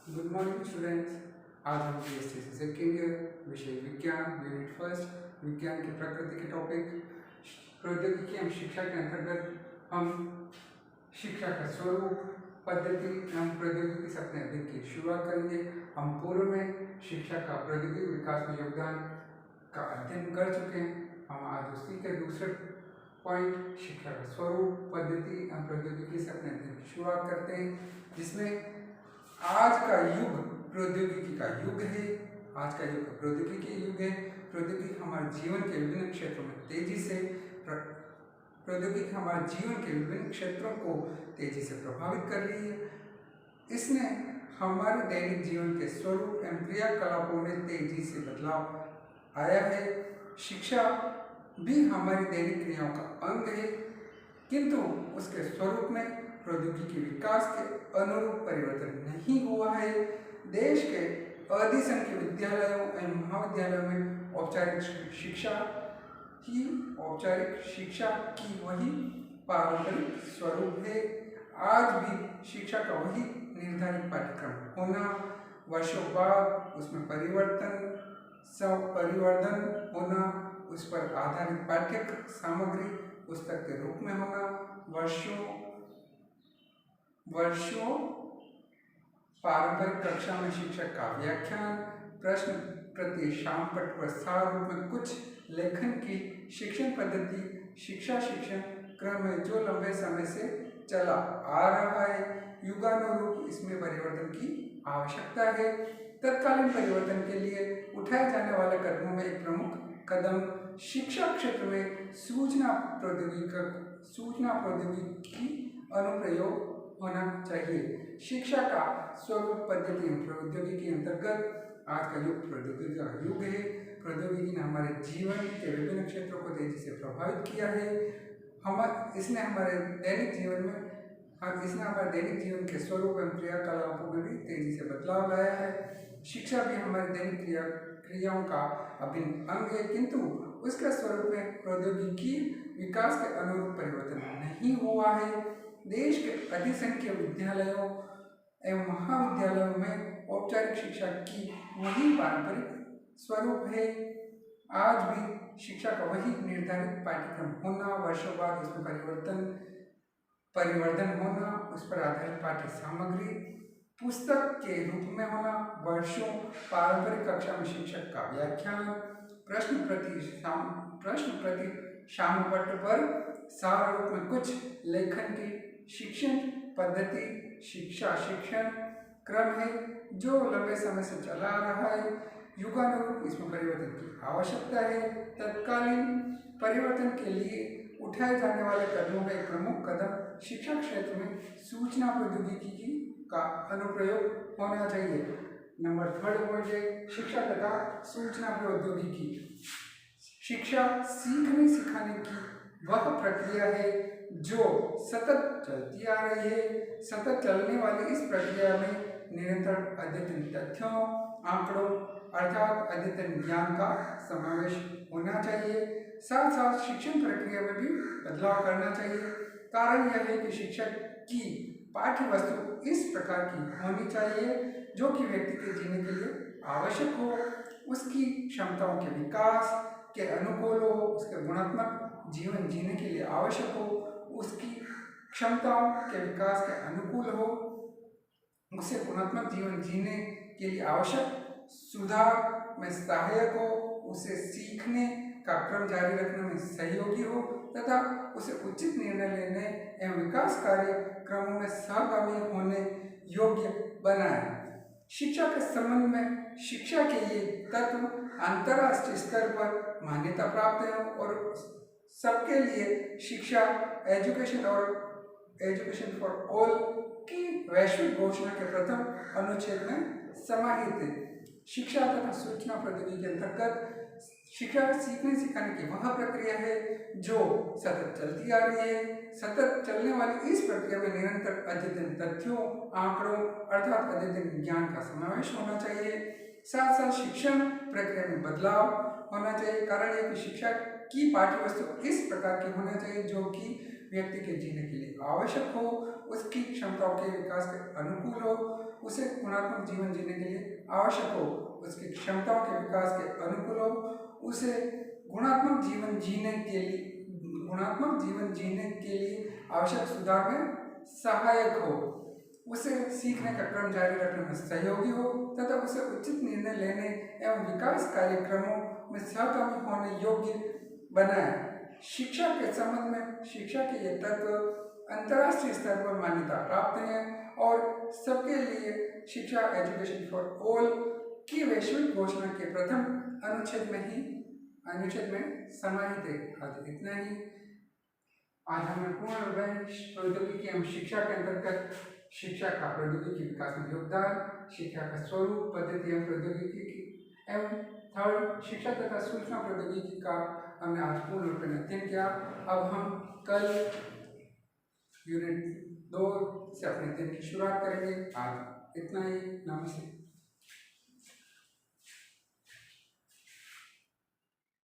Good morning students. आज हम BSc second year विषय विज्ञान यूनिट फर्स्ट विज्ञान की प्रकृति के टॉपिक प्रौद्योगिकी एवं शिक्षा के अंतर्गत हम शिक्षा का स्वरूप, पद्धति एवं प्रौद्योगिकी से अपने अध्ययन की शुरुआत करेंगे। हम पूर्व में शिक्षा का प्रौद्योगिक विकास में योगदान का अध्ययन कर चुके हैं। हम आज उसी के दूसरे पॉइंट शिक्षा का स्वरूप, पद्धति एवं प्रौद्योगिकी से अपने अध्ययन की शुरुआत करते हैं, जिसमें आज का युग प्रौद्योगिकी का युग है। आज का युग प्रौद्योगिकी युग है। प्रौद्योगिकी हमारे जीवन के विभिन्न क्षेत्रों में तेजी से प्रौद्योगिकी हमारे जीवन के विभिन्न क्षेत्रों को तेजी से प्रभावित कर रही है। इसने हमारे दैनिक जीवन के स्वरूप एवं क्रियाकलापों में तेजी से बदलाव आया है। शिक्षा भी हमारी दैनिक क्रियाओं का अंग है, किंतु उसके स्वरूप में प्रौद्योगिकी विकास के अनुरूप परिवर्तन नहीं हुआ है। देश के अधिसंख्य विद्यालयों एवं महाविद्यालयों में औपचारिक शिक्षा की वही पारंपरिक स्वरूप है। आज भी शिक्षा का वही निर्धारित पाठ्यक्रम होना, वर्षों बाद उसमें परिवर्धन होना, उस पर आधारित पाठ्य सामग्री पुस्तक के रूप में होना, वर्षों पारंपरिक कक्षा में शिक्षक का व्याख्यान, प्रश्न प्रति शाम पट प्रसार रूप में कुछ लेखन की शिक्षण पद्धति शिक्षण क्रम है जो लंबे समय से चला आ रहा है। युगानुरूप इसमें परिवर्तन की आवश्यकता है। तत्कालीन परिवर्तन के लिए उठाए जाने वाले कदमों में एक प्रमुख कदम शिक्षा क्षेत्र में सूचना प्रौद्योगिकी अनुप्रयोग होना चाहिए। शिक्षा का स्वरूप, पद्धति एवं प्रौद्योगिकी अंतर्गत आज का युग प्रौद्योगिकी का युग है। प्रौद्योगिकी ने हमारे जीवन के विभिन्न क्षेत्रों को तेजी से प्रभावित किया है। इसने हमारे दैनिक जीवन के स्वरूप एवं क्रियाकलापों में भी तेजी से बदलाव लाया है। शिक्षा भी हमारे दैनिक क्रियाओं का अभिन्न अंग है, किंतु उसके स्वरूप में प्रौद्योगिकी विकास के अनुरूप परिवर्तन नहीं हुआ है। देश के अधिसंख्य विद्यालयों एवं महाविद्यालयों में औपचारिक शिक्षा की वही पारंपरिक स्वरूप है। आज भी शिक्षा का वही निर्धारित पाठ्यक्रम होना, वर्षों बाद उसमें परिवर्धन होना, उस पर आधारित पाठ्य सामग्री पुस्तक के रूप में होना, वर्षों पारंपरिक कक्षा में शिक्षक का व्याख्यान, प्रश्न प्रति शाम पट पर सार रूप में कुछ लेखन की शिक्षण पद्धति शिक्षण क्रम है जो लंबे समय से चला आ रहा है। युगानुरूप इसमें परिवर्तन की आवश्यकता है। तत्कालीन परिवर्तन के लिए उठाए जाने वाले कदमों में एक प्रमुख कदम शिक्षा क्षेत्र में सूचना प्रौद्योगिकी का अनुप्रयोग होना चाहिए। नंबर थर्ड पॉइंट है शिक्षा तथा सूचना प्रौद्योगिकी। शिक्षा सीखने सिखाने की वह प्रक्रिया है जो सतत चलती आ रही है। सतत चलने वाली इस प्रक्रिया में निरंतर अद्यतन तथ्यों, आंकड़ों अर्थात अद्यतन ज्ञान का समावेश होना चाहिए। साथ साथ शिक्षण प्रक्रिया में भी बदलाव करना चाहिए। कारण यह है कि शिक्षक की पाठ्य वस्तु इस प्रकार की होनी चाहिए जो कि व्यक्ति के जीने के लिए आवश्यक हो, उसकी क्षमताओं के विकास के अनुकूल हो, उसके गुणात्मक जीवन जीने के लिए आवश्यक हो, उसकी क्षमताओं के विकास के अनुकूल हो, उसे गुणात्मक जीवन जीने के लिए आवश्यक सुधार में सहायक हो, उसे सीखने का क्रम जारी रखने में सहयोगी हो तथा उसे उचित निर्णय लेने एवं विकास कार्यक्रमों में सहगामी होने योग्य बनाए। शिक्षा के संबंध में शिक्षा के ये तत्व अंतर्राष्ट्रीय स्तर पर मान्यता प्राप्त है और सबके लिए शिक्षा एजुकेशन फॉर ऑल की वैश्विक घोषणा के प्रथम अनुच्छेद में समाहित है। शिक्षा तथा सूचना प्रौद्योगिकी के अंतर्गत शिक्षा सीखने सिखाने की वह प्रक्रिया है जो सतत चलती आ रही है। सतत चलने वाली इस प्रक्रिया में निरंतर अद्यतन तथ्यों, आंकड़ों अर्थात अद्यतन ज्ञान का समावेश होना चाहिए। साथ साथ शिक्षण प्रक्रिया में बदलाव होना चाहिए। कारण यह कि शिक्षा की पाठ्य वस्तु इस प्रकार की होना चाहिए जो कि व्यक्ति के जीने के लिए आवश्यक हो, उसकी क्षमताओं के विकास के अनुकूल हो, उसे गुणात्मक जीवन जीने के लिए आवश्यक हो, उसकी क्षमताओं के विकास के अनुकूल हो, उसे गुणात्मक जीवन जीने के लिए आवश्यक सुधार में सहायक हो, उसे सीखने का क्रम जारी रखने में सहयोगी हो तथा उसे उचित निर्णय लेने एवं विकास कार्यक्रमों में सहकर्मी होने योग्य बनाए। शिक्षा के संबंध में शिक्षा के ये तत्व अंतर्राष्ट्रीय स्तर पर मान्यता प्राप्त हैं और सबके लिए शिक्षा एजुकेशन फॉर ऑल की वैश्विक घोषणा के प्रथम अनुच्छेद में समाहित है। आज इतना ही। आज हमने पूर्ण प्रौद्योगिकी एवं शिक्षा के अंतर्गत शिक्षा का प्रौद्योगिकी विकास में योगदान, शिक्षा का स्वरूप, पद्धति एवं प्रौद्योगिकी एवं थर्ड शिक्षा तथा सूचना प्रौद्योगिकी का हमने आज पूर्ण रूप में अध्ययन किया। अब हम कल यूनिट 2 से अपने दिन की शुरुआत करेंगे। आज इतना ही। नमस्ते।